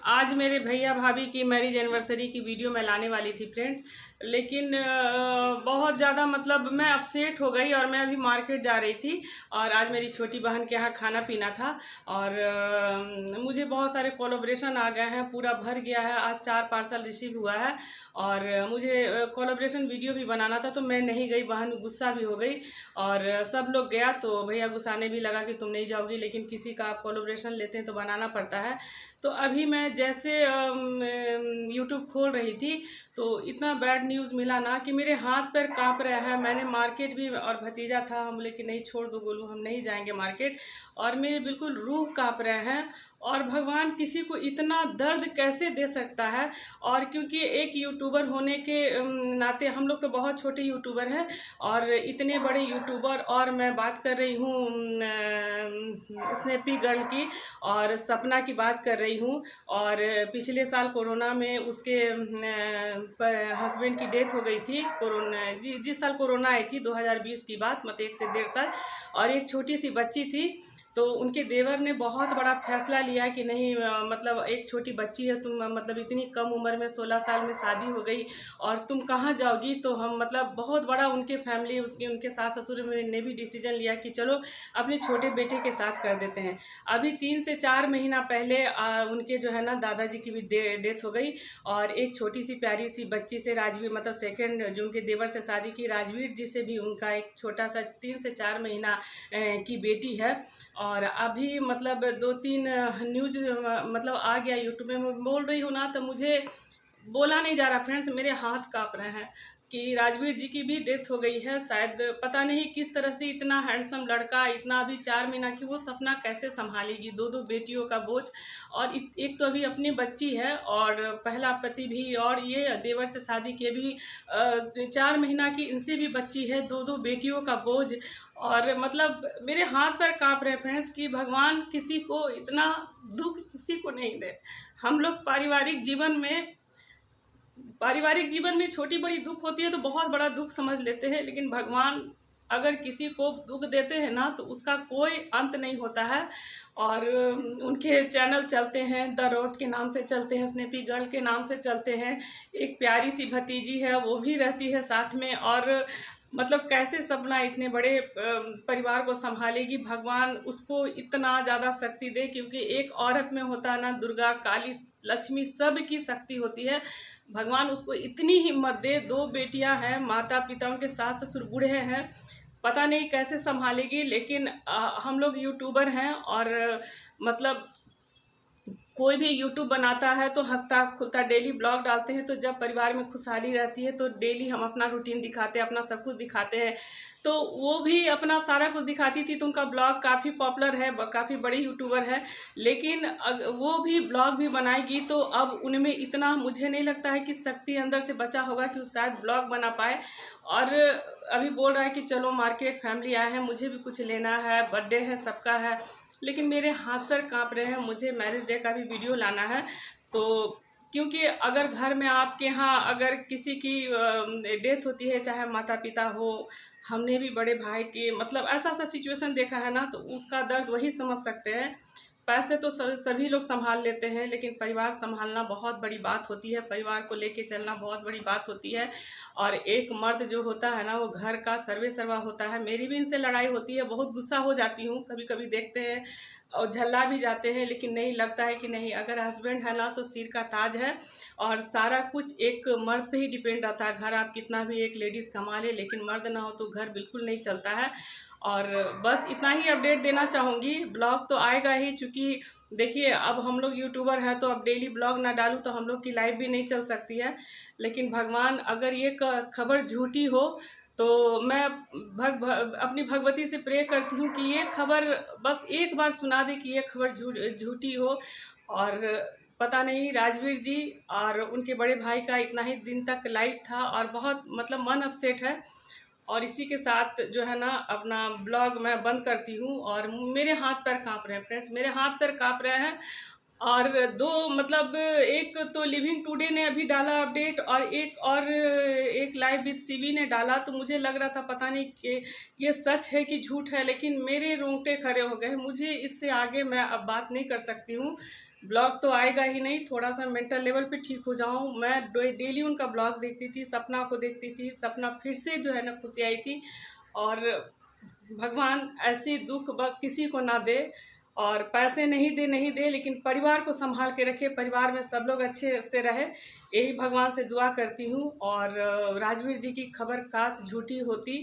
आज मेरे भैया भाभी की मैरिज एनिवर्सरी की वीडियो मैं लाने वाली थी फ्रेंड्स, लेकिन बहुत ज़्यादा मतलब मैं अपसेट हो गई और मैं अभी मार्केट जा रही थी और आज मेरी छोटी बहन के यहाँ खाना पीना था और मुझे बहुत सारे कोलैबोरेशन आ गए हैं, पूरा भर गया है। आज 4 पार्सल रिसीव हुआ है और मुझे कोलैबोरेशन वीडियो भी बनाना था तो मैं नहीं गई, बहन गुस्सा भी हो गई और सब लोग गया तो भैया गुस्साने भी लगा कि तुम नहीं जाओगी, लेकिन किसी का आप कोलैबोरेशन लेते हैं तो बनाना पड़ता है। तो अभी मैं जैसे यूट्यूब खोल रही थी तो इतना बैड न्यूज़ मिला ना कि मेरे हाथ पैर कांप रहे हैं। मैंने मार्केट भी, और भतीजा था, हम बोले कि नहीं छोड़ दो गोलू, हम नहीं जाएंगे मार्केट, और मेरे बिल्कुल रूह कांप रहे हैं। और भगवान किसी को इतना दर्द कैसे दे सकता है। और क्योंकि एक यूट्यूबर होने के नाते हम लोग तो बहुत छोटे यूट्यूबर हैं और इतने बड़े यूट्यूबर, और मैं बात कर रही हूँ स्नैपी गर्ल की और सपना की बात कर रही हूँ। और पिछले साल कोरोना में उसके हस्बैंड की डेथ हो गई थी। कोरोना जिस साल कोरोना आई थी 2020 की बात, मतलब 1 से 1.5 साल, और एक छोटी सी बच्ची थी। तो उनके देवर ने बहुत बड़ा फैसला लिया कि नहीं मतलब एक छोटी बच्ची है, तुम मतलब इतनी कम उम्र में 16 साल में शादी हो गई और तुम कहाँ जाओगी। तो हम मतलब बहुत बड़ा उनके फैमिली, उसके उनके सास ससुर ने भी डिसीजन लिया कि चलो अपने छोटे बेटे के साथ कर देते हैं। अभी 3 से 4 महीना पहले उनके जो है ना दादाजी की भी डेथ हो गई और एक छोटी सी प्यारी सी बच्ची से, राजवीर, मतलब सेकंड जो उनके देवर से शादी की राजवीर जी से भी उनका एक छोटा सा 3 से 4 महीना की बेटी है। और अभी मतलब 2-3 न्यूज मतलब आ गया यूट्यूब में, मैं बोल रही हूँ ना तो मुझे बोला नहीं जा रहा फ्रेंड्स, मेरे हाथ काँप रहे हैं कि राजवीर जी की भी डेथ हो गई है। शायद पता नहीं किस तरह से इतना हैंडसम लड़का, इतना अभी 4 महीना की, वो सपना कैसे संभालेगी, 2 बेटियों का बोझ। और एक तो अभी अपनी बच्ची है और पहला पति भी, और ये देवर से शादी के भी 4 महीना की इनसे भी बच्ची है, 2 बेटियों का बोझ। और मतलब मेरे हाथ पैर कांप रहे फ्रेंड्स कि भगवान किसी को इतना दुख किसी को नहीं दे। हम लोग पारिवारिक जीवन में छोटी बड़ी दुख होती है तो बहुत बड़ा दुख समझ लेते हैं, लेकिन भगवान अगर किसी को दुख देते हैं ना तो उसका कोई अंत नहीं होता है। और उनके चैनल चलते हैं, द रोड के नाम से चलते हैं, स्नैपी गर्ल के नाम से चलते हैं। एक प्यारी सी भतीजी है, वो भी रहती है साथ में। और मतलब कैसे सपना इतने बड़े परिवार को संभालेगी, भगवान उसको इतना ज़्यादा शक्ति दे, क्योंकि एक औरत में होता है ना, दुर्गा, काली, लक्ष्मी, सब की शक्ति होती है। भगवान उसको इतनी हिम्मत दे। 2 बेटियां हैं, माता पिता उनके सास ससुर बूढ़े हैं, पता नहीं कैसे संभालेगी। लेकिन हम लोग यूट्यूबर हैं और मतलब कोई भी यूट्यूब बनाता है तो हंसता खुलता डेली ब्लॉग डालते हैं, तो जब परिवार में खुशहाली रहती है तो डेली हम अपना रूटीन दिखाते हैं, अपना सब कुछ दिखाते हैं। तो वो भी अपना सारा कुछ दिखाती थी तो उनका ब्लॉग काफ़ी पॉपुलर है, काफ़ी बड़ी यूट्यूबर है। लेकिन वो भी ब्लॉग भी बनाएगी तो अब उनमें इतना मुझे नहीं लगता है कि शक्ति अंदर से बचा होगा कि वो शायद ब्लॉग बना पाए। और अभी बोल रहा है कि चलो मार्केट, फैमिली आए हैं, मुझे भी कुछ लेना है, बर्थडे है, सबका है, लेकिन मेरे हाथ पैर काँप रहे हैं। मुझे मैरिज डे का भी वीडियो लाना है। तो क्योंकि अगर घर में आपके यहाँ अगर किसी की डेथ होती है, चाहे माता पिता हो, हमने भी बड़े भाई के मतलब ऐसा ऐसा सिचुएशन देखा है ना, तो उसका दर्द वही समझ सकते हैं। पैसे तो सभी लोग संभाल लेते हैं, लेकिन परिवार संभालना बहुत बड़ी बात होती है, परिवार को लेके चलना बहुत बड़ी बात होती है। और एक मर्द जो होता है ना, वो घर का सर्वे सर्वा होता है। मेरी भी इनसे लड़ाई होती है, बहुत गुस्सा हो जाती हूँ, कभी कभी देखते हैं और झल्ला भी जाते हैं, लेकिन नहीं, लगता है कि नहीं, अगर हस्बैंड है ना तो सिर का ताज है और सारा कुछ एक मर्द पे ही डिपेंड रहता है। घर आप कितना भी एक लेडीज़ कमा ले, लेकिन मर्द ना हो तो घर बिल्कुल नहीं चलता है। और बस इतना ही अपडेट देना चाहूँगी। ब्लॉग तो आएगा ही, चूँकि देखिए अब हम लोग यूट्यूबर हैं तो अब डेली ब्लॉग ना डालूँ तो हम लोग की लाइफ भी नहीं चल सकती है। लेकिन भगवान, अगर ये खबर झूठी हो तो मैं अपनी भगवती से प्रे करती हूँ कि ये खबर बस एक बार सुना दे कि ये खबर झूठी हो। और पता नहीं, राजवीर जी और उनके बड़े भाई का इतना ही दिन तक लाइफ था और बहुत मतलब मन अपसेट है। और इसी के साथ जो है ना अपना ब्लॉग मैं बंद करती हूँ। और मेरे हाथ पैर काँप रहे हैं फ्रेंड्स, मेरे हाथ पैर काँप रहे हैं। और दो मतलब एक तो लिविंग टुडे ने अभी डाला अपडेट, और एक लाइव विद सीवी ने डाला। तो मुझे लग रहा था पता नहीं कि ये सच है कि झूठ है, लेकिन मेरे रोंगटे खड़े हो गए। मुझे इससे आगे मैं अब बात नहीं कर सकती हूँ। ब्लॉग तो आएगा ही नहीं, थोड़ा सा मेंटल लेवल पे ठीक हो जाऊँ। मैं डेली उनका ब्लॉग देखती थी, सपना को देखती थी, सपना फिर से जो है ना खुशी आई थी। और भगवान ऐसी दुख किसी को ना दे, और पैसे नहीं दे, लेकिन परिवार को संभाल के रखे, परिवार में सब लोग अच्छे से रहे, यही भगवान से दुआ करती हूँ। और राजवीर जी की खबर काश झूठी होती,